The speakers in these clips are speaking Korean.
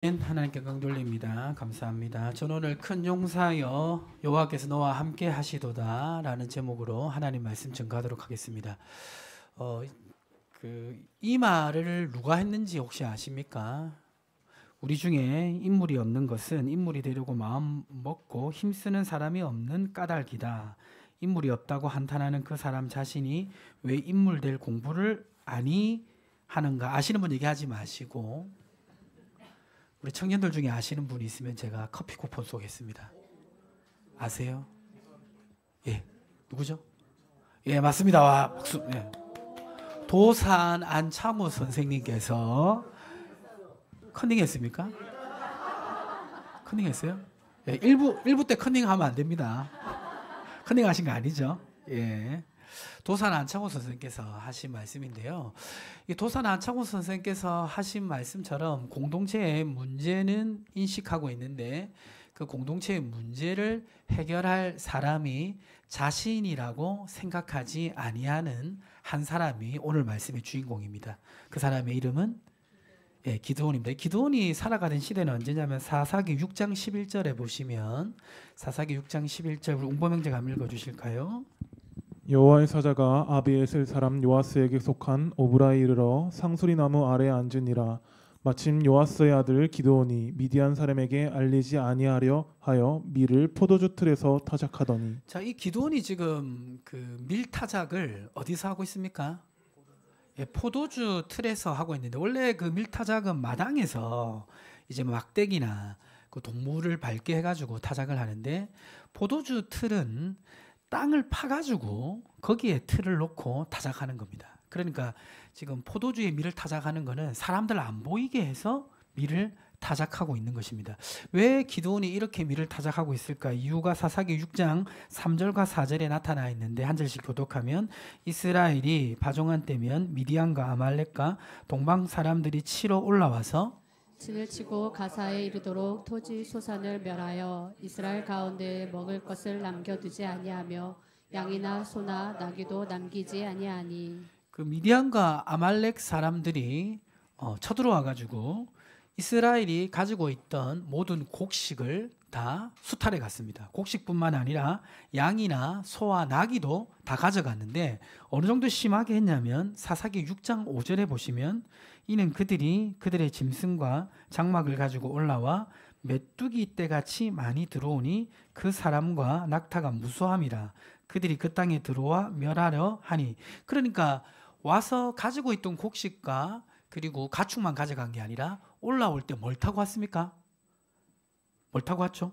하나님께 영광 돌립니다. 감사합니다. 저는 오늘 큰 용사여 여호와께서 너와 함께 하시도다 라는 제목으로 하나님 말씀 전가하도록 하겠습니다. 이 말을 누가 했는지 혹시 아십니까? 우리 중에 인물이 없는 것은 인물이 되려고 마음 먹고 힘쓰는 사람이 없는 까닭이다. 인물이 없다고 한탄하는 그 사람 자신이 왜 인물 될 공부를 아니 하는가? 아시는 분 얘기하지 마시고, 우리 청년들 중에 아시는 분이 있으면 제가 커피 쿠폰 쏘겠습니다. 아세요? 예, 누구죠? 예, 맞습니다. 와, 박수. 예. 도산 안창호 선생님께서 컨닝했습니까? 컨닝했어요? 예, 1부 때 컨닝하면 안 됩니다. 컨닝하신 거 아니죠? 예. 도산 안창호 선생님께서 하신 말씀인데요. 이 도산 안창호 선생님께서 하신 말씀처럼 공동체의 문제는 인식하고 있는데 그 공동체의 문제를 해결할 사람이 자신이라고 생각하지 아니하는 한 사람이 오늘 말씀의 주인공입니다. 그 사람의 이름은 기드온입니다. 기드온이 살아가던 시대는 언제냐면 사사기 6장 11절에 보시면, 사사기 6장 11절 웅범형제가 한번 읽어주실까요? 여호와의 사자가 아비에셀 사람 요아스에게 속한 오브라에 이르러 상수리 나무 아래에 앉으니라. 마침 요아스의 아들 기드온이 미디안 사람에게 알리지 아니하려 하여 밀을 포도주 틀에서 타작하더니. 자, 이 기드온이 지금 그 밀 타작을 어디서 하고 있습니까? 예, 포도주 틀에서 하고 있는데, 원래 그 밀 타작은 마당에서 이제 막대기나 그 동물을 밟게 해가지고 타작을 하는데, 포도주 틀은 땅을 파가지고 거기에 틀을 놓고 타작하는 겁니다. 그러니까 지금 포도주에 밀을 타작하는 거는 사람들 안 보이게 해서 밀을 타작하고 있는 것입니다. 왜 기드온이 이렇게 밀을 타작하고 있을까? 이유가 사사기 6장 3절과 4절에 나타나 있는데, 한 절씩 교독하면, 이스라엘이 파종한 때면 미디안과 아말렉과 동방 사람들이 치러 올라와서 진을 치고 가사에 이르도록 토지 소산을 멸하여 이스라엘 가운데 먹을 것을 남겨두지 아니하며 양이나 소나 나귀도 남기지 아니하니. 그 미디안과 아말렉 사람들이 쳐들어와 가지고 이스라엘이 가지고 있던 모든 곡식을 다 수탈해 갔습니다. 곡식뿐만 아니라 양이나 소와 나귀도 다 가져갔는데, 어느 정도 심하게 했냐면 사사기 6장 5절에 보시면, 이는 그들이 그들의 짐승과 장막을 가지고 올라와 메뚜기 떼같이 많이 들어오니 그 사람과 낙타가 무수함이라. 그들이 그 땅에 들어와 멸하려 하니. 그러니까 와서 가지고 있던 곡식과 그리고 가축만 가져간 게 아니라 올라올 때 뭘 타고 왔습니까? 뭘 타고 왔죠?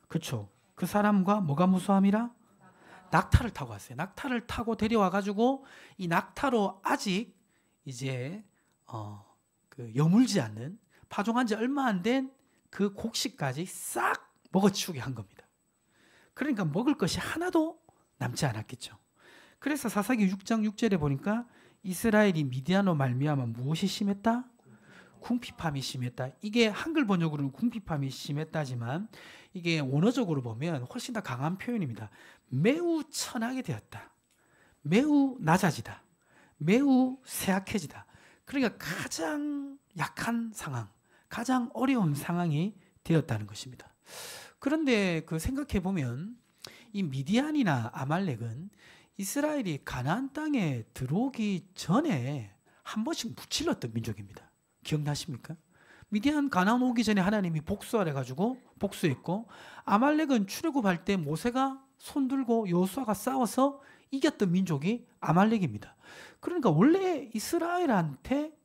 그렇죠. 그 사람과 뭐가 무수함이라? 낙타를 타고 왔어요. 낙타를 타고 데려와 가지고 이 낙타로 아직 이제 그 여물지 않는, 파종한 지 얼마 안 된 그 곡식까지 싹 먹어치우게 한 겁니다. 그러니까 먹을 것이 하나도 남지 않았겠죠. 그래서 사사기 6장 6절에 보니까 이스라엘이 미디안으로 말미암아 무엇이 심했다? 궁핍함이 심했다. 이게 한글 번역으로는 궁핍함이 심했다지만 이게 원어적으로 보면 훨씬 더 강한 표현입니다. 매우 천하게 되었다. 매우 낮아지다. 매우 쇠약해지다. 그러니까 가장 약한 상황, 가장 어려운 상황이 되었다는 것입니다. 그런데 그 생각해 보면 이 미디안이나 아말렉은 이스라엘이 가나안 땅에 들어오기 전에 한 번씩 무찔렀던 민족입니다. 기억나십니까? 미디안 가나안 오기 전에 하나님이 복수하래 가지고 복수했고, 아말렉은 출애굽할 때 모세가 손들고 여호수아가 싸워서 이겼던 민족이 아말렉입니다. 그러니까 원래 이스라엘한테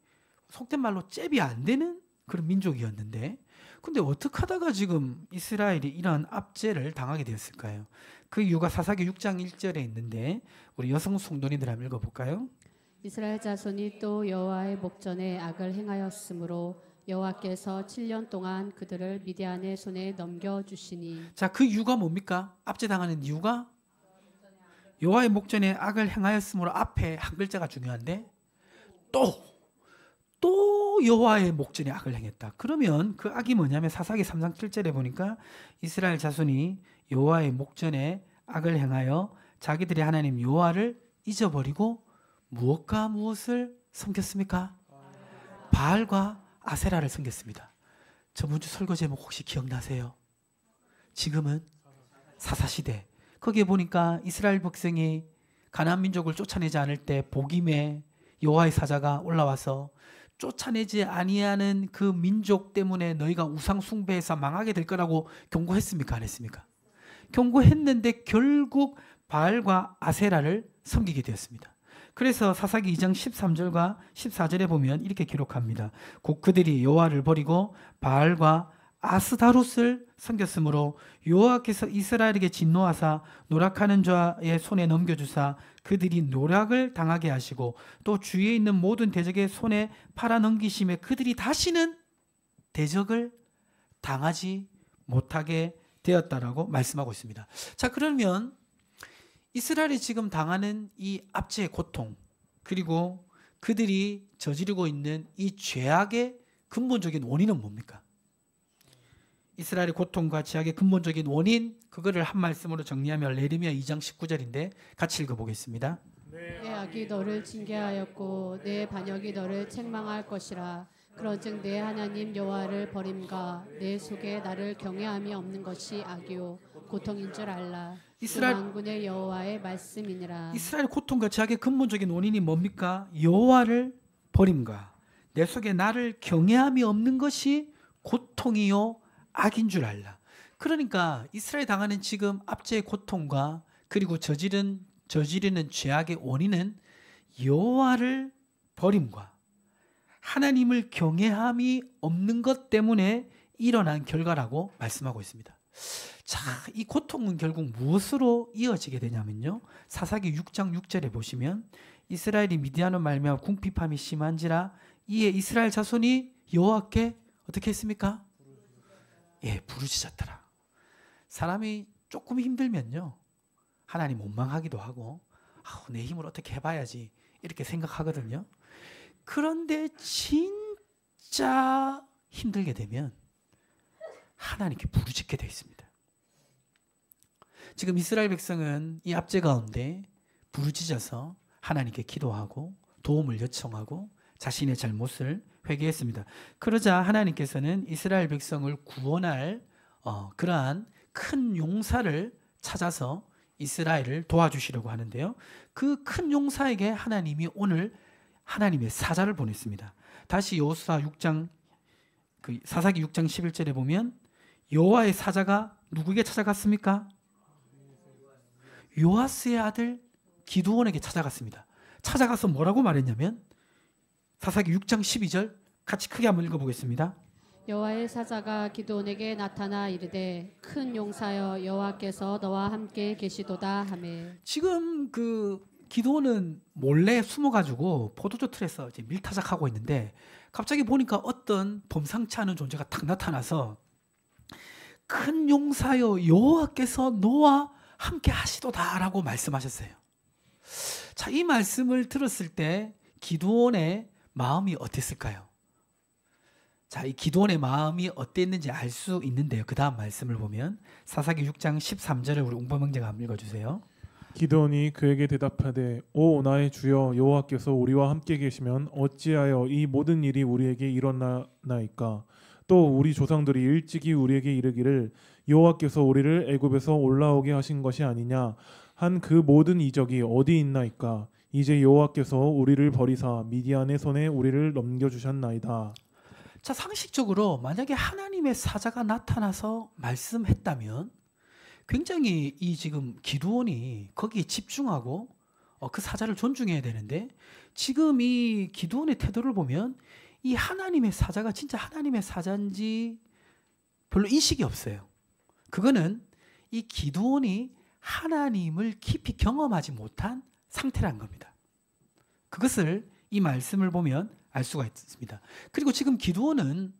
속된 말로 잽이 안 되는 그런 민족이었는데, 근데 어떻게 하다가 지금 이스라엘이 이런 압제를 당하게 되었을까요? 그 이유가 사사기 6장 1절에 있는데, 우리 여성 성도님들 한번 읽어볼까요? 이스라엘 자손이 또 여호와의 목전에 악을 행하였으므로 여호와께서 7년 동안 그들을 미디안의 손에 넘겨주시니. 자, 그 이유가 뭡니까? 압제당하는 이유가 여호와의 목전에 악을 행하였으므로, 앞에 한 글자가 중요한데, 또 여호와의 목전에 악을 행했다. 그러면 그 악이 뭐냐면 사사기 3장 7절에 보니까 이스라엘 자손이 여호와의 목전에 악을 행하여 자기들의 하나님 여호와를 잊어버리고 무엇과 무엇을 섬겼습니까? 바알과 아세라를 섬겼습니다. 저번 주 설교 제목 혹시 기억나세요? 지금은 사사시대. 거기에 보니까 이스라엘 백성이 가나안 민족을 쫓아내지 않을 때 복임에 여호와의 사자가 올라와서 쫓아내지 아니하는 그 민족 때문에 너희가 우상 숭배해서 망하게 될 거라고 경고했습니까? 안 했습니까? 경고했는데 결국 바알과 아세라를 섬기게 되었습니다. 그래서 사사기 2장 13절과 14절에 보면 이렇게 기록합니다. 곧 그들이 여호와를 버리고 바알과 아스다롯을 섬겼으므로 여호와께서 이스라엘에게 진노하사 노략하는 자의 손에 넘겨주사 그들이 노략을 당하게 하시고 또 주위에 있는 모든 대적의 손에 팔아 넘기심에 그들이 다시는 대적을 당하지 못하게 되었다라고 말씀하고 있습니다. 자, 그러면 이스라엘이 지금 당하는 이 압제의 고통, 그리고 그들이 저지르고 있는 이 죄악의 근본적인 원인은 뭡니까? 이스라엘의 고통과 죄악의 근본적인 원인, 그거를 한 말씀으로 정리하면 예레미야 2장 19절인데 같이 읽어보겠습니다. 내 악이 너를 징계하였고 내 반역이 너를 책망할 것이라. 그런즉 내 하나님 여호와를 버림과 내 속에 나를 경외함이 없는 것이 악이요 고통인 줄 알라. 이스라엘 만군의 여호와의 말씀이니라. 이스라엘 고통과 죄악의 근본적인 원인이 뭡니까? 여호와를 버림과 내 속에 나를 경외함이 없는 것이 고통이요 악인 줄 알라. 그러니까 이스라엘 당하는 지금 압제의 고통과 그리고 저지르는 죄악의 원인은 여호와를 버림과 하나님을 경외함이 없는 것 때문에 일어난 결과라고 말씀하고 있습니다. 자, 이 고통은 결국 무엇으로 이어지게 되냐면요. 사사기 6장 6절에 보시면 이스라엘이 미디안으로 말미암아 궁핍함이 심한지라 이에 이스라엘 자손이 여호와께 어떻게 했습니까? 예, 부르짖었더라. 사람이 조금 힘들면요, 하나님 원망하기도 하고 내 힘을 어떻게 해봐야지 이렇게 생각하거든요. 그런데 진짜 힘들게 되면 하나님께 부르짖게 되어 있습니다. 지금 이스라엘 백성은 이 압제 가운데 부르짖어서 하나님께 기도하고 도움을 요청하고 자신의 잘못을 회개했습니다. 그러자 하나님께서는 이스라엘 백성을 구원할 그러한 큰 용사를 찾아서 이스라엘을 도와주시려고 하는데요. 그 큰 용사에게 하나님이 오늘 하나님의 사자를 보냈습니다. 다시 여호수아 6장 사사기 6장 11절에 보면 여호와의 사자가 누구에게 찾아갔습니까? 요아스의 아들 기드온에게 찾아갔습니다. 찾아가서 뭐라고 말했냐면 사사기 6장 12절 같이 크게 한번 읽어보겠습니다. 여호와의 사자가 기드온에게 나타나 이르되 큰 용사여 여호와께서 너와 함께 계시도다 하매. 지금 기드온은 몰래 숨어가지고 포도주 틀에서 이제 밀타작하고 있는데 갑자기 보니까 어떤 범상치 않은 존재가 탁 나타나서 큰 용사여 여호와께서 너와 함께 하시도다라고 말씀하셨어요. 자, 이 말씀을 들었을 때 기드온의 마음이 어땠을까요? 자, 이 기드온의 마음이 어땠는지 알 수 있는데요. 그 다음 말씀을 보면 사사기 6장 13절을 우리 웅범형제가 한번 읽어주세요. 기드온이 그에게 대답하되 오 나의 주여 여호와께서 우리와 함께 계시면 어찌하여 이 모든 일이 우리에게 일어나나이까. 또 우리 조상들이 일찍이 우리에게 이르기를 여호와께서 우리를 애굽에서 올라오게 하신 것이 아니냐 한 그 모든 이적이 어디 있나이까. 이제 여호와께서 우리를 버리사 미디안의 손에 우리를 넘겨주셨나이다. 자, 상식적으로 만약에 하나님의 사자가 나타나서 말씀했다면 굉장히 이 지금 기드온이 거기에 집중하고 그 사자를 존중해야 되는데 지금 이 기드온의 태도를 보면 이 하나님의 사자가 진짜 하나님의 사자인지 별로 인식이 없어요. 그거는 이 기드온이 하나님을 깊이 경험하지 못한 상태라는 겁니다. 그것을 이 말씀을 보면 알 수가 있습니다. 그리고 지금 기드온은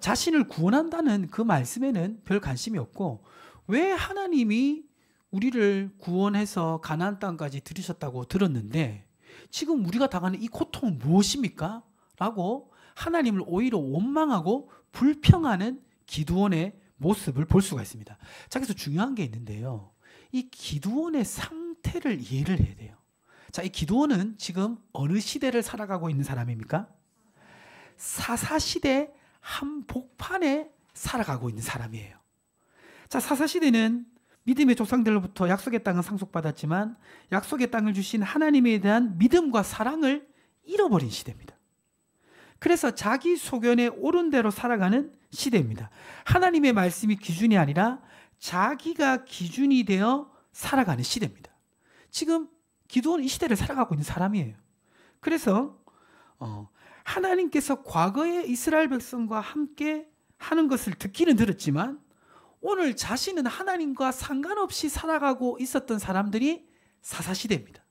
자신을 구원한다는 그 말씀에는 별 관심이 없고 왜 하나님이 우리를 구원해서 가나안 땅까지 들이셨다고 들었는데 지금 우리가 당하는 이 고통은 무엇입니까? 라고 하나님을 오히려 원망하고 불평하는 기드온의 모습을 볼 수가 있습니다. 자, 그래서 중요한 게 있는데요. 이 기드온의 상태를 이해를 해야 돼요. 자, 이 기드온은 지금 어느 시대를 살아가고 있는 사람입니까? 사사시대 한복판에 살아가고 있는 사람이에요. 자, 사사시대는 믿음의 조상들로부터 약속의 땅은 상속받았지만 약속의 땅을 주신 하나님에 대한 믿음과 사랑을 잃어버린 시대입니다. 그래서 자기 소견에 옳은 대로 살아가는 시대입니다. 하나님의 말씀이 기준이 아니라 자기가 기준이 되어 살아가는 시대입니다. 지금 기드온은 이 시대를 살아가고 있는 사람이에요. 그래서 하나님께서 과거에 이스라엘 백성과 함께 하는 것을 듣기는 들었지만 오늘 자신은 하나님과 상관없이 살아가고 있었던 사람들이 사사시대입니다.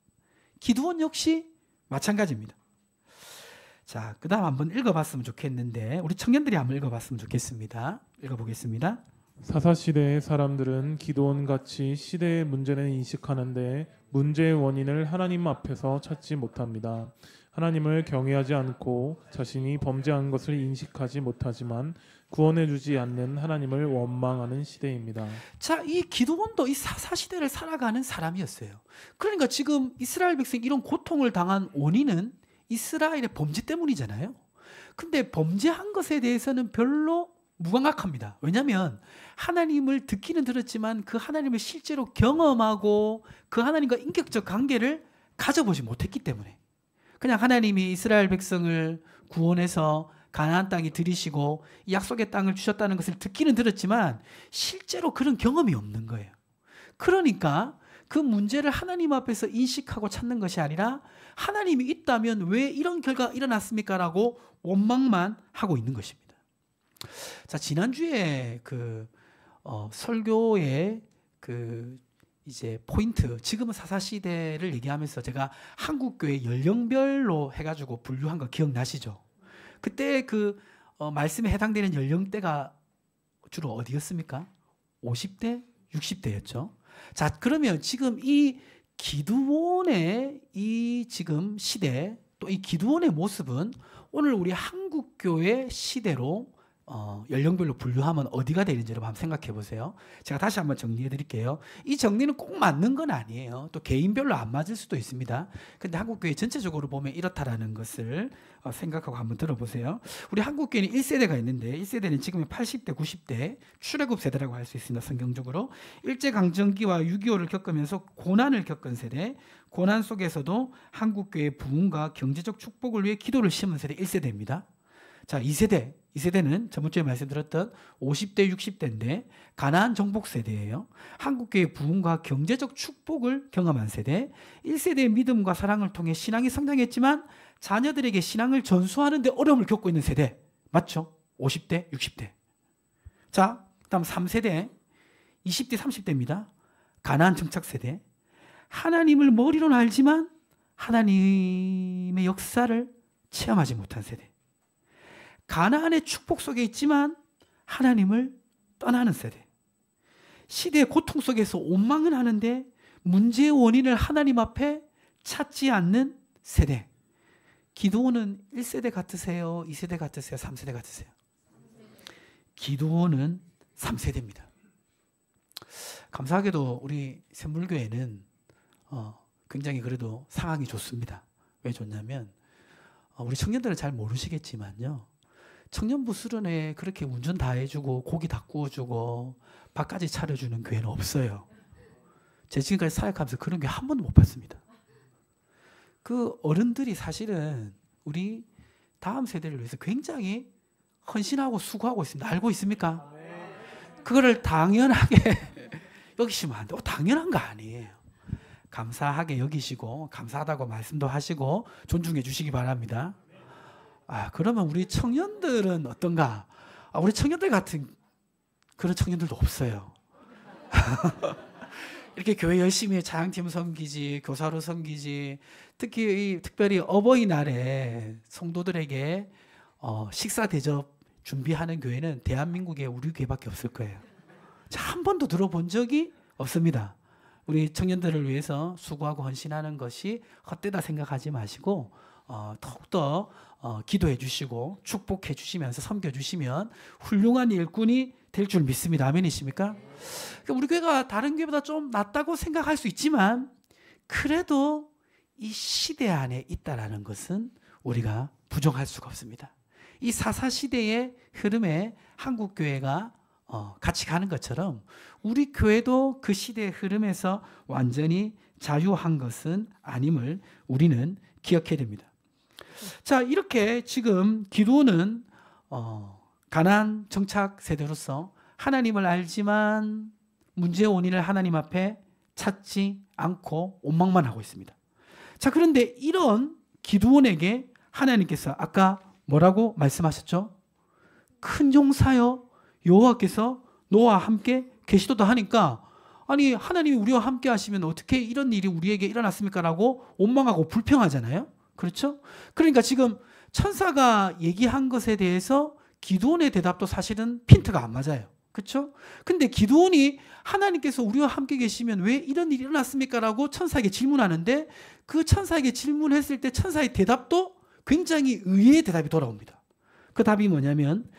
기드온 역시 마찬가지입니다. 자, 그 다음 한번 읽어봤으면 좋겠는데 우리 청년들이 한번 읽어봤으면 좋겠습니다. 읽어보겠습니다. 사사시대의 사람들은 기드온같이 시대의 문제는 인식하는데 문제의 원인을 하나님 앞에서 찾지 못합니다. 하나님을 경외하지 않고 자신이 범죄한 것을 인식하지 못하지만 구원해 주지 않는 하나님을 원망하는 시대입니다. 자, 이 기드온도 이 사사시대를 살아가는 사람이었어요. 그러니까 지금 이스라엘 백성이 이런 고통을 당한 원인은 이스라엘의 범죄 때문이잖아요. 근데 범죄한 것에 대해서는 별로 무감각합니다. 왜냐하면 하나님을 듣기는 들었지만 그 하나님을 실제로 경험하고 그 하나님과 인격적 관계를 가져보지 못했기 때문에 그냥 하나님이 이스라엘 백성을 구원해서 가나안 땅에 들이시고 이 약속의 땅을 주셨다는 것을 듣기는 들었지만 실제로 그런 경험이 없는 거예요. 그러니까 그 문제를 하나님 앞에서 인식하고 찾는 것이 아니라 하나님이 있다면 왜 이런 결과가 일어났습니까? 라고 원망만 하고 있는 것입니다. 자, 지난주에 설교의 이제 포인트, 지금은 사사시대를 얘기하면서 제가 한국교회 연령별로 해가지고 분류한 거 기억나시죠? 그때 말씀에 해당되는 연령대가 주로 어디였습니까? 50대, 60대였죠. 자, 그러면 지금 이 기드온의 이 지금 시대, 또 이 기드온의 모습은 오늘 우리 한국교회 시대로 연령별로 분류하면 어디가 되는지 여러분 한번 생각해 보세요. 제가 다시 한번 정리해 드릴게요. 이 정리는 꼭 맞는 건 아니에요. 또 개인별로 안 맞을 수도 있습니다. 근데 한국교회 전체적으로 보면 이렇다라는 것을 생각하고 한번 들어보세요. 우리 한국교회는 1세대가 있는데 1세대는 지금 80대, 90대 출애굽 세대라고 할 수 있습니다. 성경적으로. 일제강점기와 6.25를 겪으면서 고난을 겪은 세대, 고난 속에서도 한국교회의 부흥과 경제적 축복을 위해 기도를 심은 세대 1세대입니다. 자, 2세대는 저번주에 말씀드렸던 50대, 60대인데 가나안 정복 세대예요. 한국교회의 부흥과 경제적 축복을 경험한 세대. 1세대의 믿음과 사랑을 통해 신앙이 성장했지만 자녀들에게 신앙을 전수하는 데 어려움을 겪고 있는 세대. 맞죠? 50대, 60대. 자, 그다음 3세대. 20대, 30대입니다. 가나안 정착 세대. 하나님을 머리로는 알지만 하나님의 역사를 체험하지 못한 세대. 가나안의 축복 속에 있지만 하나님을 떠나는 세대. 시대의 고통 속에서 원망은 하는데 문제의 원인을 하나님 앞에 찾지 않는 세대. 기드온은 1세대 같으세요? 2세대 같으세요? 3세대 같으세요? 기드온은 3세대입니다. 감사하게도 우리 샘물교회는 굉장히 그래도 상황이 좋습니다. 왜 좋냐면 우리 청년들은 잘 모르시겠지만요. 청년부 수련회 그렇게 운전 다 해주고 고기 다 구워주고 밥까지 차려주는 교회는 없어요. 제 지금까지 사역하면서 그런 교회 한 번도 못 봤습니다. 그 어른들이 사실은 우리 다음 세대를 위해서 굉장히 헌신하고 수고하고 있습니다. 알고 있습니까? 그거를 당연하게 여기시면 안 돼요. 당연한 거 아니에요. 감사하게 여기시고 감사하다고 말씀도 하시고 존중해 주시기 바랍니다. 그러면 우리 청년들은 어떤가? 우리 청년들 같은 그런 청년들도 없어요. 이렇게 교회 열심히 자양팀 섬기지, 교사로 섬기지, 특별히 어버이날에 성도들에게 식사 대접 준비하는 교회는 대한민국에 우리 교회밖에 없을 거예요. 한 번도 들어본 적이 없습니다. 우리 청년들을 위해서 수고하고 헌신하는 것이 헛되다 생각하지 마시고 더욱더 기도해 주시고 축복해 주시면서 섬겨 주시면 훌륭한 일꾼이 될 줄 믿습니다. 아멘이십니까? 그러니까 우리 교회가 다른 교회보다 좀 낫다고 생각할 수 있지만 그래도 이 시대 안에 있다라는 것은 우리가 부정할 수가 없습니다. 이 사사시대의 흐름에 한국교회가 같이 가는 것처럼 우리 교회도 그 시대의 흐름에서 완전히 자유한 것은 아님을 우리는 기억해야 됩니다. 자, 이렇게 지금 기드온은 가나안 정착 세대로서 하나님을 알지만 문제의 원인을 하나님 앞에 찾지 않고 원망만 하고 있습니다. 자, 그런데 이런 기드온에게 하나님께서 아까 뭐라고 말씀하셨죠? 큰 용사여 여호와께서 너와 함께 계시도다 하니까 아니 하나님이 우리와 함께 하시면 어떻게 이런 일이 우리에게 일어났습니까? 라고 원망하고 불평하잖아요. 그렇죠? 그러니까 지금 천사가 얘기한 것에 대해서 기드온의 대답도 사실은 핀트가 안 맞아요. 그렇죠? 근데 기드온이 하나님께서 우리와 함께 계시면 왜 이런 일이 일어났습니까? 라고 천사에게 질문하는데 그 천사에게 질문했을 때 천사의 대답도 굉장히 의외의 대답이 돌아옵니다. 그 답이 뭐냐면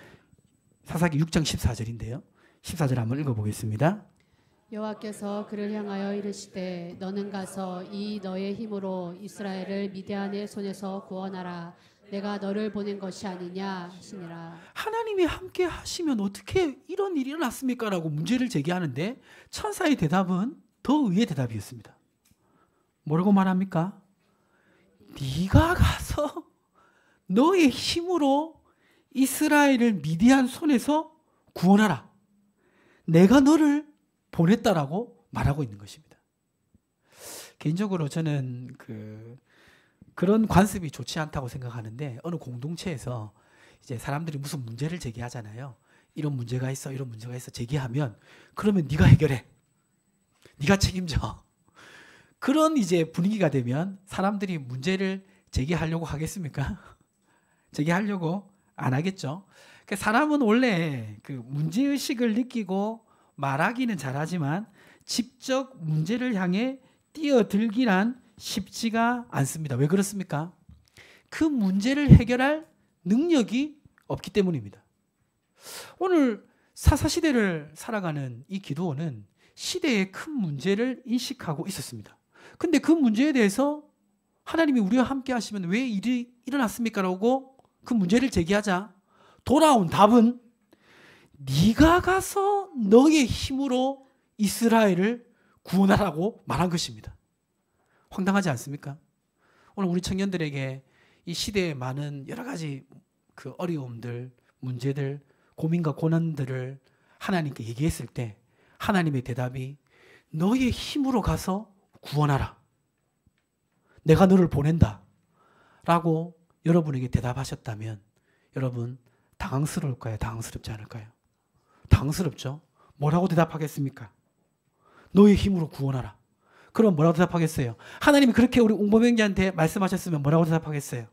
사사기 6장 14절인데요. 14절 한번 읽어보겠습니다. 여호와께서 그를 향하여 이르시되 너는 가서 이 너의 힘으로 이스라엘을 미디안의 손에서 구원하라. 내가 너를 보낸 것이 아니냐 하시니라. 하나님이 함께 하시면 어떻게 이런 일이 일어났습니까? 라고 문제를 제기하는데 천사의 대답은 더 의외의 대답이었습니다. 뭐라고 말합니까? 네가 가서 너의 힘으로 이스라엘을 미디안 손에서 구원하라. 내가 너를 보냈다라고 말하고 있는 것입니다. 개인적으로 저는 그런 관습이 좋지 않다고 생각하는데 어느 공동체에서 이제 사람들이 무슨 문제를 제기하잖아요. 이런 문제가 있어, 이런 문제가 있어 제기하면 그러면 네가 해결해. 네가 책임져. 그런 이제 분위기가 되면 사람들이 문제를 제기하려고 하겠습니까? 제기하려고 안 하겠죠. 사람은 원래 그 문제의식을 느끼고 말하기는 잘하지만 직접 문제를 향해 뛰어들기란 쉽지가 않습니다. 왜 그렇습니까? 그 문제를 해결할 능력이 없기 때문입니다. 오늘 사사시대를 살아가는 이 기드온은 시대의 큰 문제를 인식하고 있었습니다. 근데 그 문제에 대해서 하나님이 우리와 함께 하시면 왜 일이 일어났습니까? 라고 그 문제를 제기하자 돌아온 답은 네가 가서 너의 힘으로 이스라엘을 구원하라고 말한 것입니다. 황당하지 않습니까? 오늘 우리 청년들에게 이 시대의 많은 여러 가지 그 어려움들, 문제들, 고민과 고난들을 하나님께 얘기했을 때 하나님의 대답이 너의 힘으로 가서 구원하라. 내가 너를 보낸다. 라고 여러분에게 대답하셨다면 여러분 당황스러울까요? 당황스럽지 않을까요? 당황스럽죠? 뭐라고 대답하겠습니까? 너의 힘으로 구원하라. 그럼 뭐라고 대답하겠어요? 하나님이 그렇게 우리 옹범행자한테 말씀하셨으면 뭐라고 대답하겠어요?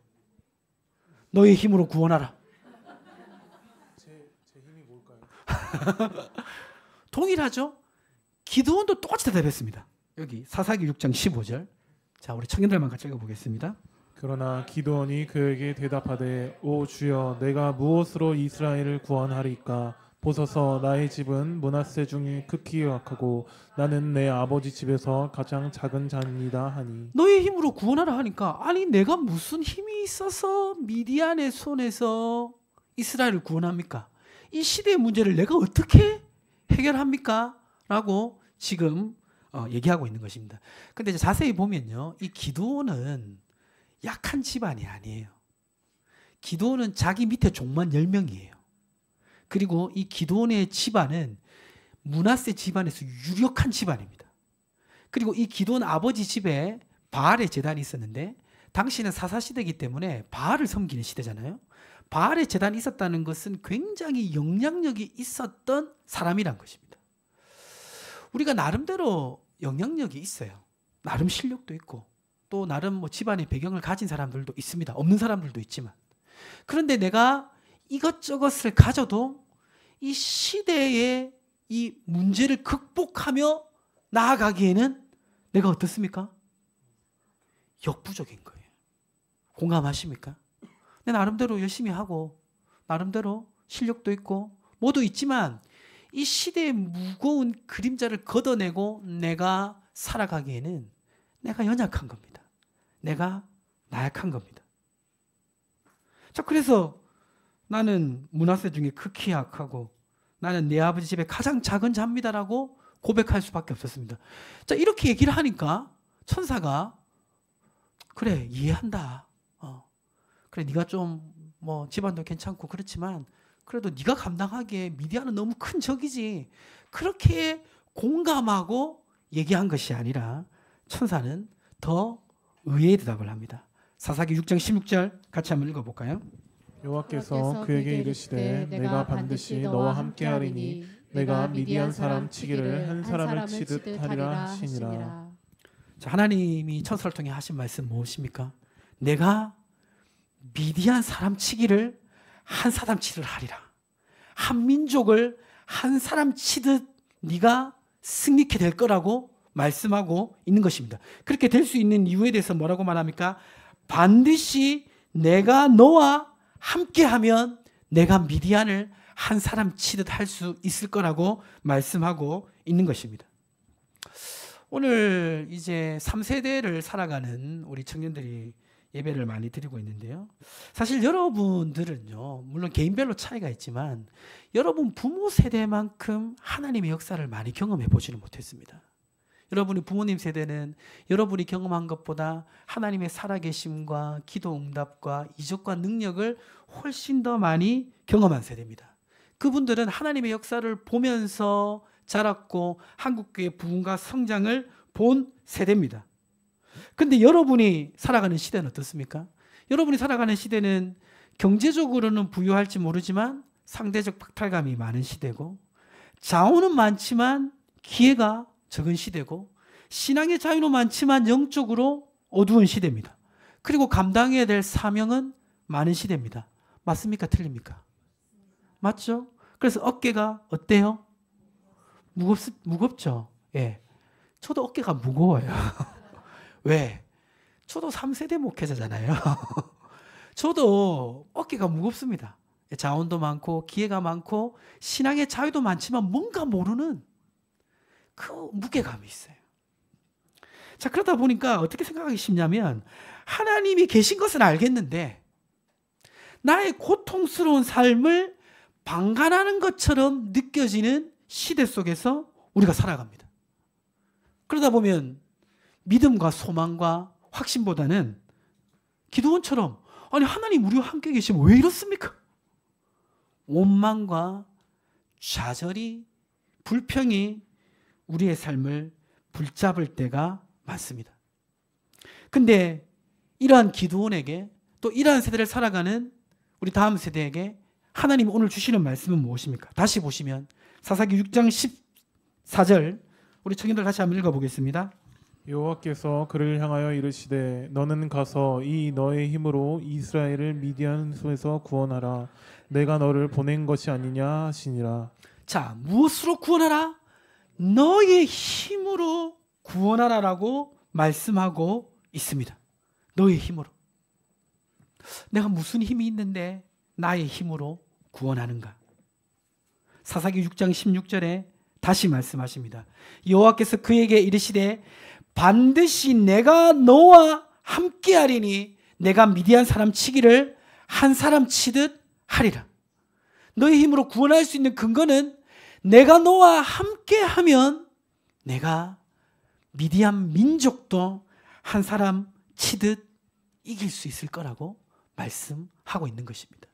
너의 힘으로 구원하라. 제 힘이 뭘까요? 동일하죠? 기드온도 똑같이 대답했습니다. 여기 사사기 6장 15절. 자, 우리 청년들만 같이 읽어보겠습니다. 그러나 기드온이 그에게 대답하되 오 주여 내가 무엇으로 이스라엘을 구원하리까? 보소서 나의 집은 므낫세 중에 극히 약하고 나는 내 아버지 집에서 가장 작은 자니이다 하니 너의 힘으로 구원하라 하니까 아니 내가 무슨 힘이 있어서 미디안의 손에서 이스라엘을 구원합니까? 이 시대의 문제를 내가 어떻게 해결합니까? 라고 지금 얘기하고 있는 것입니다. 근데 이제 자세히 보면요, 이 기드온은 약한 집안이 아니에요. 기드온은 자기 밑에 종만 10명이에요. 그리고 이 기드온의 집안은 므낫세 집안에서 유력한 집안입니다. 그리고 이 기드온 아버지 집에 바알의 제단이 있었는데 당시는 사사시대이기 때문에 바알을 섬기는 시대잖아요. 바알의 제단이 있었다는 것은 굉장히 영향력이 있었던 사람이란 것입니다. 우리가 나름대로 영향력이 있어요. 나름 실력도 있고 또 나름 뭐 집안의 배경을 가진 사람들도 있습니다. 없는 사람들도 있지만. 그런데 내가 이것저것을 가져도 이 시대의 이 문제를 극복하며 나아가기에는 내가 어떻습니까? 역부족인 거예요. 공감하십니까? 내 나름대로 열심히 하고 나름대로 실력도 있고 모두 있지만 이 시대의 무거운 그림자를 걷어내고 내가 살아가기에는 내가 연약한 겁니다. 내가 나약한 겁니다. 자, 그래서 나는 므낫세 중에 극히 약하고 나는 내 아버지 집에 가장 작은 자입니다라고 고백할 수밖에 없었습니다. 자, 이렇게 얘기를 하니까 천사가 그래, 이해한다. 그래, 네가 좀 뭐 집안도 괜찮고 그렇지만 그래도 네가 감당하기에 미디안은 너무 큰 적이지. 그렇게 공감하고 얘기한 것이 아니라 천사는 더 의외의 대답을 합니다. 사사기 6장 16절 같이 한번 읽어볼까요? 여호와께서 그에게 이르시되 내가 반드시 너와 함께하리니 내가 미디안 사람 치기를 한 사람을 치듯 하리라 하시니라. 자, 하나님이 천사를 통해 하신 말씀 무엇입니까? 내가 미디안 사람 치기를 한 사람 치듯 하리라. 한 민족을 한 사람 치듯 네가 승리케 될 거라고 말씀하고 있는 것입니다. 그렇게 될 수 있는 이유에 대해서 뭐라고 말합니까? 반드시 내가 너와 함께하면 내가 미디안을 한 사람 치듯 할 수 있을 거라고 말씀하고 있는 것입니다. 오늘 이제 3세대를 살아가는 우리 청년들이 예배를 많이 드리고 있는데요. 사실 여러분들은요, 물론 개인별로 차이가 있지만 여러분 부모 세대만큼 하나님의 역사를 많이 경험해 보지는 못했습니다. 여러분의 부모님 세대는 여러분이 경험한 것보다 하나님의 살아계심과 기도 응답과 이적과 능력을 훨씬 더 많이 경험한 세대입니다. 그분들은 하나님의 역사를 보면서 자랐고 한국교회 부흥과 성장을 본 세대입니다. 근데 여러분이 살아가는 시대는 어떻습니까? 여러분이 살아가는 시대는 경제적으로는 부유할지 모르지만 상대적 박탈감이 많은 시대고, 자원은 많지만 기회가 적은 시대고, 신앙의 자유는 많지만 영적으로 어두운 시대입니다. 그리고 감당해야 될 사명은 많은 시대입니다. 맞습니까? 틀립니까? 맞죠? 그래서 어깨가 어때요? 무겁죠? 예. 저도 어깨가 무거워요. 왜? 저도 3세대 목회자잖아요. 저도 어깨가 무겁습니다. 자원도 많고 기회가 많고 신앙의 자유도 많지만 뭔가 모르는 그 무게감이 있어요. 자, 그러다 보니까 어떻게 생각하기 쉽냐면, 하나님이 계신 것은 알겠는데 나의 고통스러운 삶을 방관하는 것처럼 느껴지는 시대 속에서 우리가 살아갑니다. 그러다 보면 믿음과 소망과 확신보다는 기도원처럼, 아니 하나님 우리와 함께 계시면 왜 이렇습니까? 원망과 좌절이, 불평이 우리의 삶을 붙잡을 때가 많습니다. 근데 이러한 기도원에게, 또 이러한 세대를 살아가는 우리 다음 세대에게 하나님 오늘 주시는 말씀은 무엇입니까? 다시 보시면 사사기 6장 14절, 우리 청년들 다시 한번 읽어보겠습니다. 여호와께서 그를 향하여 이르시되 너는 가서 이 너의 힘으로 이스라엘을 미디안 손에서 구원하라. 내가 너를 보낸 것이 아니냐 하시니라. 자, 무엇으로 구원하라? 너의 힘으로 구원하라라고 말씀하고 있습니다. 너의 힘으로. 내가 무슨 힘이 있는데 나의 힘으로 구원하는가? 사사기 6장 16절에 다시 말씀하십니다. 여호와께서 그에게 이르시되 반드시 내가 너와 함께하리니 내가 미디안 사람 치기를 한 사람 치듯 하리라. 너의 힘으로 구원할 수 있는 근거는 내가 너와 함께하면 내가 미디안 민족도 한 사람 치듯 이길 수 있을 거라고 말씀하고 있는 것입니다.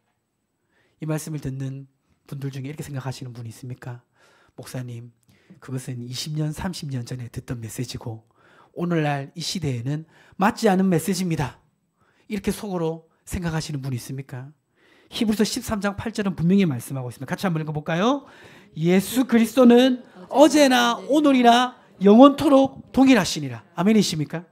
이 말씀을 듣는 분들 중에 이렇게 생각하시는 분이 있습니까? 목사님, 그것은 20년, 30년 전에 듣던 메시지고 오늘날 이 시대에는 맞지 않은 메시지입니다. 이렇게 속으로 생각하시는 분이 있습니까? 히브리서 13장 8절은 분명히 말씀하고 있습니다. 같이 한번 읽어볼까요? 예수 그리스도는 어제나 오늘이나 영원토록 동일하시니라. 아멘이십니까?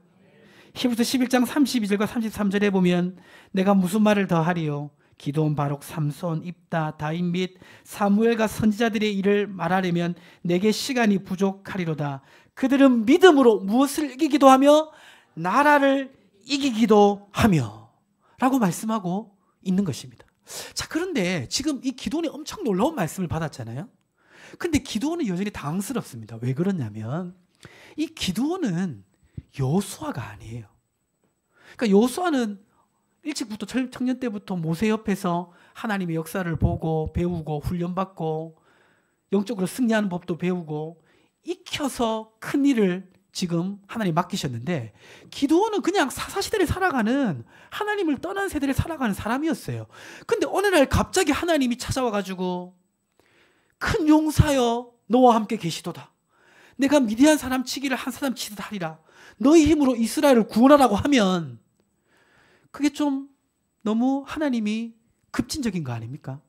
히브리서 11장 32절과 33절에 보면 내가 무슨 말을 더하리요? 기드온, 바록, 삼손, 입다, 다윗 및 사무엘과 선지자들의 일을 말하려면 내게 시간이 부족하리로다. 그들은 믿음으로 무엇을 이기기도 하며 나라를 이기기도 하며 라고 말씀하고 있는 것입니다. 자, 그런데 지금 이 기드온이 엄청 놀라운 말씀을 받았잖아요. 근데 기드온은 여전히 당황스럽습니다. 왜 그러냐면 이 기드온은 여호수아가 아니에요. 그러니까 여호수아는 일찍부터 청년 때부터 모세 옆에서 하나님의 역사를 보고 배우고 훈련받고 영적으로 승리하는 법도 배우고 익혀서 큰 일을 지금 하나님 맡기셨는데, 기드온은 그냥 사사시대를 살아가는, 하나님을 떠난 세대를 살아가는 사람이었어요. 근데 어느 날 갑자기 하나님이 찾아와 가지고 큰 용사여 너와 함께 계시도다. 내가 미디안 사람 치기를 한 사람 치듯 하리라. 너희 힘으로 이스라엘을 구원하라고 하면 그게 좀 너무 하나님이 급진적인 거 아닙니까?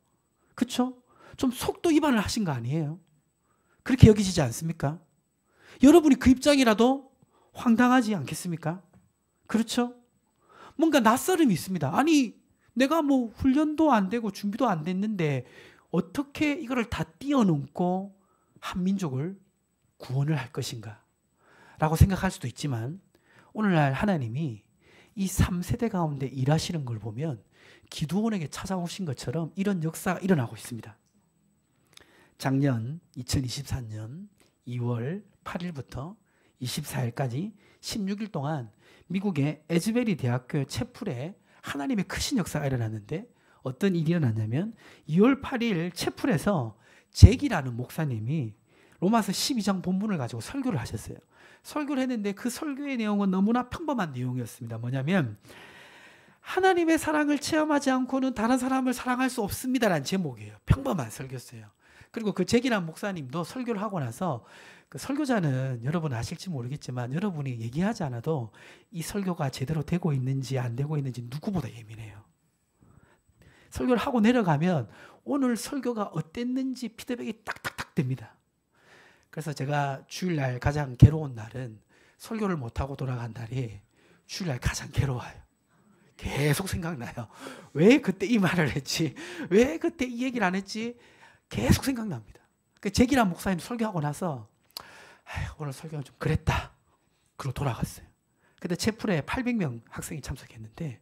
그렇죠? 좀 속도 위반을 하신 거 아니에요? 그렇게 여기지지 않습니까? 여러분이 그 입장이라도 황당하지 않겠습니까? 그렇죠? 뭔가 낯설음이 있습니다. 아니, 내가 뭐 훈련도 안 되고 준비도 안 됐는데 어떻게 이거를 다 뛰어넘고 한 민족을 구원을 할 것인가 라고 생각할 수도 있지만, 오늘날 하나님이 이 3세대 가운데 일하시는 걸 보면 기드온에게 찾아오신 것처럼 이런 역사가 일어나고 있습니다. 작년 2024년 2월 8일부터 24일까지 16일 동안 미국의 에즈베리 대학교 채플에 하나님의 크신 역사가 일어났는데, 어떤 일이 일어났냐면 2월 8일 채플에서 잭이라는 목사님이 로마서 12장 본문을 가지고 설교를 하셨어요. 설교를 했는데 그 설교의 내용은 너무나 평범한 내용이었습니다. 뭐냐면 하나님의 사랑을 체험하지 않고는 다른 사람을 사랑할 수 없습니다라는 제목이에요. 평범한 설교였어요. 그리고 그 잭이라는 목사님도 설교를 하고 나서, 그 설교자는 여러분 아실지 모르겠지만 여러분이 얘기하지 않아도 이 설교가 제대로 되고 있는지 안 되고 있는지 누구보다 예민해요. 설교를 하고 내려가면 오늘 설교가 어땠는지 피드백이 딱딱딱 됩니다. 그래서 제가 주일날 가장 괴로운 날은 설교를 못하고 돌아간 날이 주일날 가장 괴로워요. 계속 생각나요. 왜 그때 이 말을 했지? 왜 그때 이 얘기를 안 했지? 계속 생각납니다. 잭이란 목사님 설교하고 나서 오늘 설교는 좀 그랬다. 그러고 돌아갔어요. 근데 채플에 800명 학생이 참석했는데,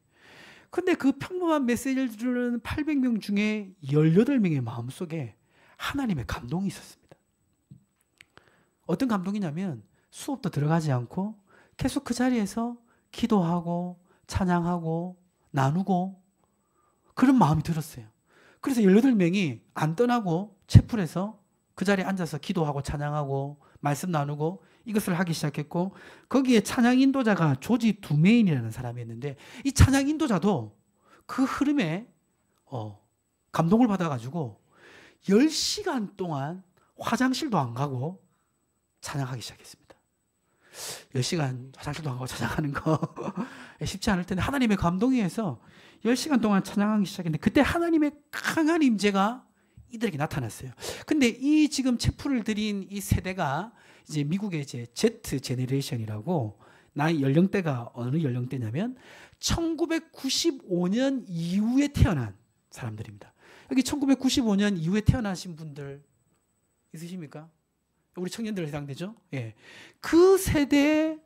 근데 그 평범한 메시지를 들은 800명 중에 18명의 마음속에 하나님의 감동이 있었습니다. 어떤 감동이냐면 수업도 들어가지 않고 계속 그 자리에서 기도하고 찬양하고 나누고 그런 마음이 들었어요. 그래서 18명이 안 떠나고 채플에서 그 자리에 앉아서 기도하고 찬양하고 말씀 나누고 이것을 하기 시작했고, 거기에 찬양 인도자가 조지 두메인이라는 사람이었는데, 이 찬양 인도자도 그 흐름에 감동을 받아가지고 10시간 동안 화장실도 안 가고 찬양하기 시작했습니다. 10시간 화장실도 안 가고 찬양하는 거 쉽지 않을 텐데, 하나님의 감동에 의해서 10시간 동안 찬양하기 시작했는데, 그때 하나님의 강한 임재가 이들에게 나타났어요. 근데 이 지금 채플을 드린 이 세대가 이제 미국의 이제 Z 제너레이션이라고, 나이 연령대가 어느 연령대냐면 1995년 이후에 태어난 사람들입니다. 여기 1995년 이후에 태어나신 분들 있으십니까? 우리 청년들 해당되죠? 예. 그 세대에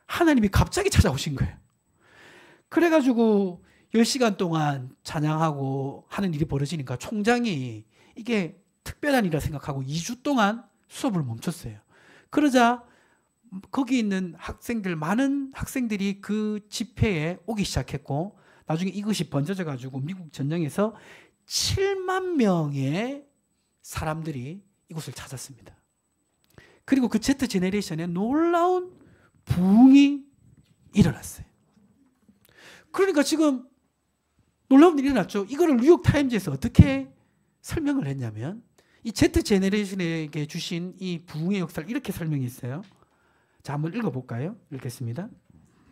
하나님이 갑자기 찾아오신 거예요. 그래가지고 10시간 동안 찬양하고 하는 일이 벌어지니까 총장이 이게 특별한 일이라 생각하고 2주 동안 수업을 멈췄어요. 그러자 거기 있는 학생들, 많은 학생들이 그 집회에 오기 시작했고, 나중에 이것이 번져져 가지고 미국 전역에서 7만 명의 사람들이 이곳을 찾았습니다. 그리고 그 Z 제너레이션에 놀라운 부흥이 일어났어요. 그러니까 지금 놀라운 일이 일어났죠. 이거를 뉴욕 타임즈에서 어떻게 설명을 했냐면, 이 Z 제너레이션에게 주신 이 부흥의 역사를 이렇게 설명했어요. 자, 한번 읽어볼까요? 읽겠습니다.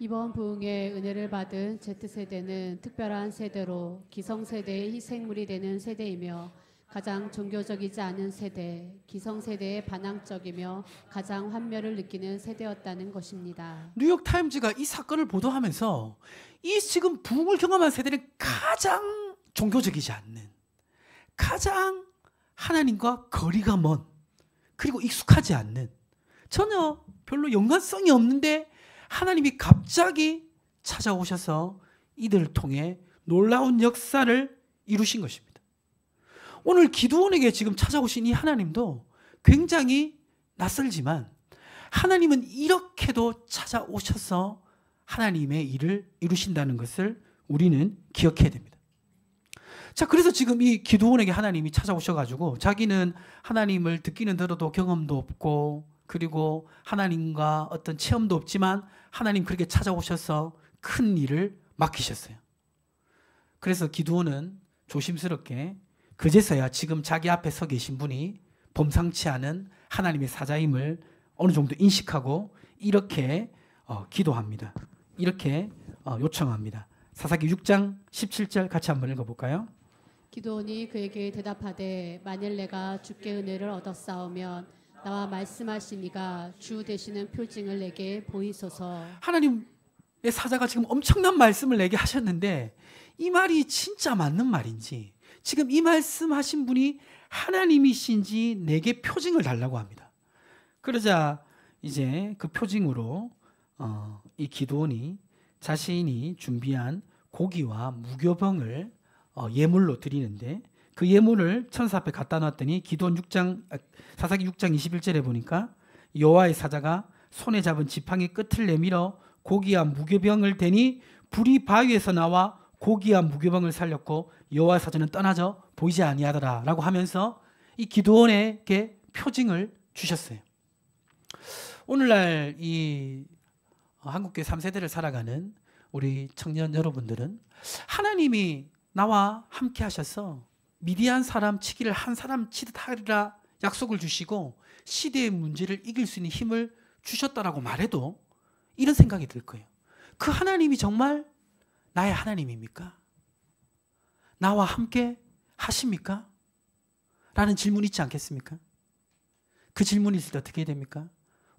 이번 부흥의 은혜를 받은 Z세대는 특별한 세대로 기성세대의 희생물이 되는 세대이며, 가장 종교적이지 않은 세대, 기성세대의 반항적이며 가장 환멸을 느끼는 세대였다는 것입니다. 뉴욕 타임즈가 이 사건을 보도하면서 이 지금 부흥을 경험한 세대는 가장 종교적이지 않는, 가장 하나님과 거리가 먼, 그리고 익숙하지 않는, 전혀 별로 연관성이 없는데 하나님이 갑자기 찾아오셔서 이들을 통해 놀라운 역사를 이루신 것입니다. 오늘 기드온에게 지금 찾아오신 이 하나님도 굉장히 낯설지만, 하나님은 이렇게도 찾아오셔서 하나님의 일을 이루신다는 것을 우리는 기억해야 됩니다. 자, 그래서 지금 이 기드온에게 하나님이 찾아오셔가지고 자기는 하나님을 듣기는 들어도 경험도 없고 그리고 하나님과 어떤 체험도 없지만 하나님 그렇게 찾아오셔서 큰 일을 맡기셨어요. 그래서 기드온은 조심스럽게 그제서야 지금 자기 앞에 서 계신 분이 범상치 않은 하나님의 사자임을 어느 정도 인식하고 이렇게 기도합니다. 이렇게 요청합니다. 사사기 6장 17절 같이 한번 읽어볼까요? 기드온이 그에게 대답하되 만일 내가 주께 은혜를 얻었사오면 나와 말씀하시니가 주 되시는 표징을 내게 보이소서. 하나님의 사자가 지금 엄청난 말씀을 내게 하셨는데 이 말이 진짜 맞는 말인지 지금 이 말씀하신 분이 하나님이신지 내게 표징을 달라고 합니다. 그러자 이제 그 표징으로 이 기드온이 자신이 준비한 고기와 무교병을 예물로 드리는데 그 예물을 천사 앞에 갖다 놨더니 기드온 사사기 6장 21절에 보니까 여호와의 사자가 손에 잡은 지팡이 끝을 내밀어 고기와 무교병을 대니 불이 바위에서 나와 고기와 무교병을 살렸고 여호와의 사자는 떠나져 보이지 아니하더라 라고 하면서 이 기드온에게 표징을 주셨어요. 오늘날 이 한국교회 3세대를 살아가는 우리 청년 여러분들은 하나님이 나와 함께 하셔서 미디안 사람 치기를 한 사람 치듯 하리라 약속을 주시고 시대의 문제를 이길 수 있는 힘을 주셨다라고 말해도 이런 생각이 들 거예요. 그 하나님이 정말 나의 하나님입니까? 나와 함께 하십니까? 라는 질문이 있지 않겠습니까? 그 질문이 있을 때 어떻게 됩니까?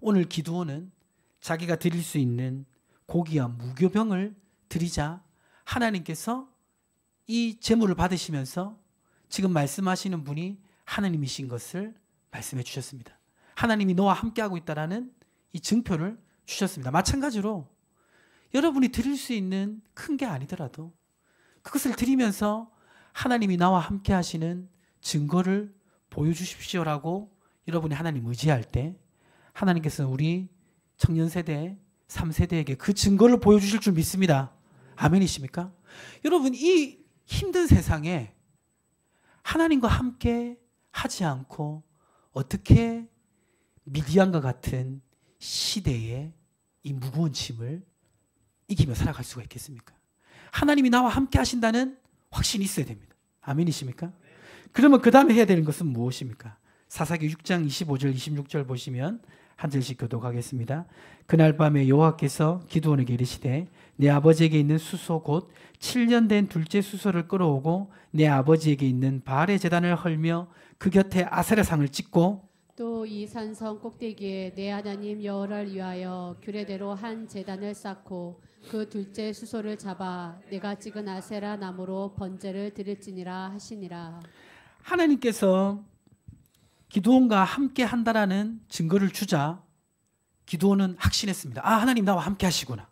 오늘 기드온은 자기가 드릴 수 있는 고기와 무교병을 드리자 하나님께서 이 제물을 받으시면서 지금 말씀하시는 분이 하나님이신 것을 말씀해 주셨습니다. 하나님이 너와 함께하고 있다라는 이 증표를 주셨습니다. 마찬가지로 여러분이 드릴 수 있는 큰 게 아니더라도 그것을 드리면서 하나님이 나와 함께 하시는 증거를 보여주십시오라고 여러분이 하나님 의지할 때 하나님께서는 우리 청년 세대 3세대에게 그 증거를 보여주실 줄 믿습니다. 아멘이십니까? 여러분 이 힘든 세상에 하나님과 함께 하지 않고 어떻게 미디안과 같은 시대의 이 무거운 짐을 이기며 살아갈 수가 있겠습니까? 하나님이 나와 함께 하신다는 확신이 있어야 됩니다. 아멘이십니까? 그러면 그 다음에 해야 되는 것은 무엇입니까? 사사기 6장 25절 26절 보시면 한 절씩 교독하겠습니다. 그날 밤에 여호와께서 기드온에게 이르시되 내 아버지에게 있는 수소 곧 7년 된 둘째 수소를 끌어오고 내 아버지에게 있는 바알의 제단을 헐며 그 곁에 아세라상을 찍고 또 이 산성 꼭대기에 내 하나님 여호와를 위하여 규례대로 한 제단을 쌓고 그 둘째 수소를 잡아 내가 찍은 아세라 나무로 번제를 드릴지니라 하시니라. 하나님께서 기드온과 함께 한다라는 증거를 주자 기드온은 확신했습니다. 아, 하나님 나와 함께 하시구나.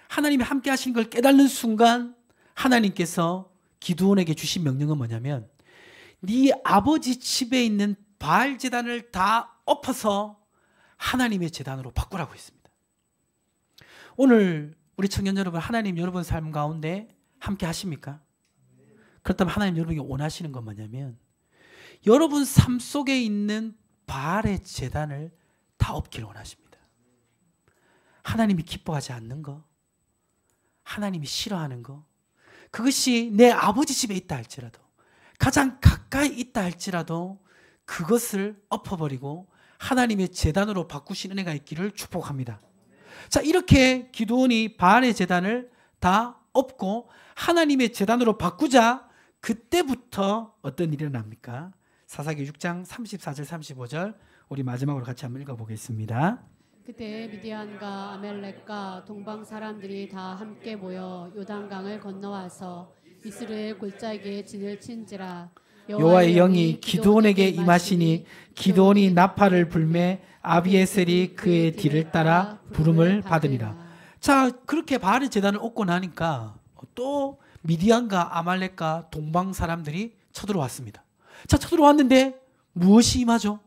하나님이 함께 하시는 걸 깨닫는 순간 하나님께서 기드온에게 주신 명령은 뭐냐면 네 아버지 집에 있는 바알 제단을 다 엎어서 하나님의 제단으로 바꾸라고 했습니다. 오늘 우리 청년 여러분, 하나님 여러분 삶 가운데 함께 하십니까? 그렇다면 하나님 여러분에게 원하시는 건 뭐냐면 여러분 삶 속에 있는 바알의 제단을 다 엎기를 원하십니다. 하나님이 기뻐하지 않는 거, 하나님이 싫어하는 거, 그것이 내 아버지 집에 있다 할지라도 가장 가까이 있다 할지라도 그것을 엎어버리고 하나님의 제단으로 바꾸신 은혜가 있기를 축복합니다. 자, 이렇게 기드온이 바알의 제단을 다 엎고 하나님의 제단으로 바꾸자 그때부터 어떤 일이 일어납니까? 사사기 6장 34절 35절 우리 마지막으로 같이 한번 읽어보겠습니다. 그때 미디안과 아멜렉과 동방 사람들이 다 함께 모여 요단강을 건너와서 이스라엘 골짜기에 진을 친지라. 여호와의 영이 기드온에게 임하시니 기드온이 나팔을 불매 아비에셀이 그의 뒤를 따라 부름을 받으니라. 자, 그렇게 바알의 제단을 엎고 나니까 또 미디안과 아말렉과 동방 사람들이 쳐들어왔습니다. 자, 쳐들어왔는데 무엇이 임하죠?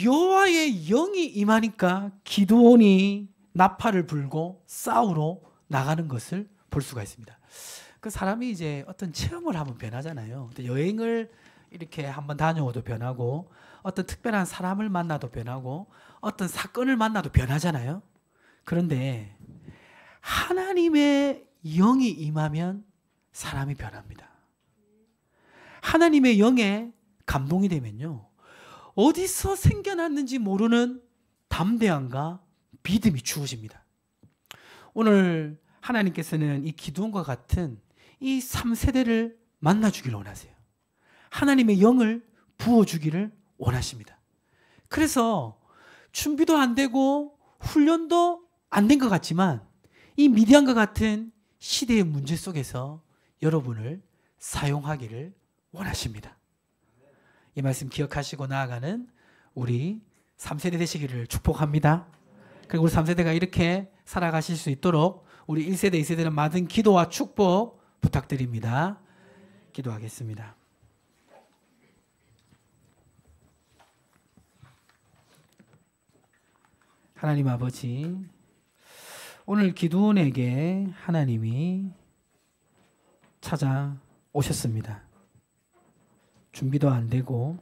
여호와의 영이 임하니까 기드온이 나팔을 불고 싸우러 나가는 것을 볼 수가 있습니다. 그 사람이 이제 어떤 체험을 하면 변하잖아요. 여행을 이렇게 한번 다녀오도 변하고, 어떤 특별한 사람을 만나도 변하고, 어떤 사건을 만나도 변하잖아요. 그런데 하나님의 영이 임하면 사람이 변합니다. 하나님의 영에 감동이 되면요, 어디서 생겨났는지 모르는 담대함과 믿음이 주어집니다. 오늘 하나님께서는 이 기도원과 같은 이 3세대를 만나주기를 원하세요. 하나님의 영을 부어주기를 원하십니다. 그래서 준비도 안 되고 훈련도 안 된 것 같지만 이 미디안과 같은 시대의 문제 속에서 여러분을 사용하기를 원하십니다. 이 말씀 기억하시고 나아가는 우리 3세대 되시기를 축복합니다. 그리고 우리 3세대가 이렇게 살아가실 수 있도록 우리 1세대, 2세대는 많은 기도와 축복 부탁드립니다. 기도하겠습니다. 하나님 아버지, 오늘 기드온에게 하나님이 찾아오셨습니다. 준비도 안 되고